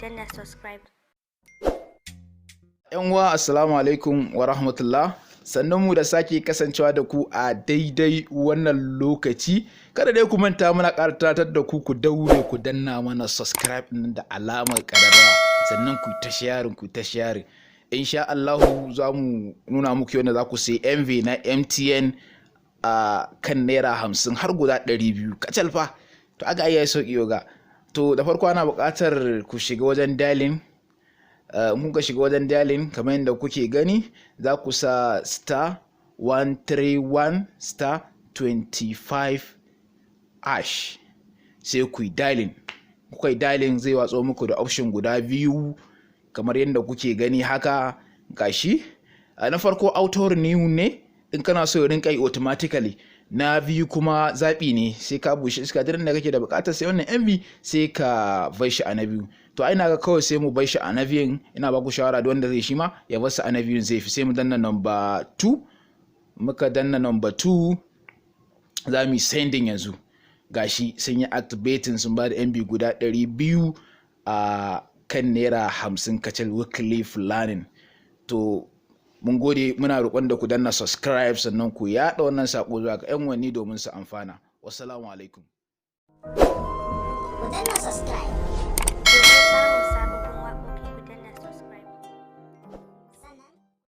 danna subscribe. Yan uwa assalamu alaikum wa rahmatullah, sannan mu da sake kasancewa da ku a daidai wannan lokaci. Kada dai ku manta muna ƙara tunatar da ku daure ku danna mana subscribe ɗin da alamar ƙararrawa, sannan ku ta sharing insha Allah za mu nuna muku yadda za ku sai MV na MTN a kan naira 50 har guda 200 kacal fa. To aga iya sauki yoga. To da farko ana buƙatar ku shiga wajen dialing. Mun ka shiga wajen dialing kamar yadda kuke gani, za ku sa *131 *25 hash sai ku yi dialing. Kuka yi dialing zai watso muku da option guda biyu kamar yadda kuke gani haka gashi. Na farko auto renew ne in kana so ya rinka yi automatically. Na biyu kuma zaɓi ne, sai ka bushe iska duk da kake da buƙatar sai wannan MV sai ka bar shi a na biyu. To ina ga kawai sai mu bar shi a na biyun, ina ba ku shawara da wanda zai shi ma ya bar su a na biyun zai fi. Sai mu danna number 2, muka danna number 2 za mu yi sending yanzu. Gashi sun yi activating, sun ba da MB guda 200 a kan naira 50 kacal weekly planning. To mun gode, muna roƙon da ku danna subscribe sannan ku yaɗa wannan saƙo zuwa ga 'yan wani domin su amfana. Wassalamu alaikum. Ku danna subscribe.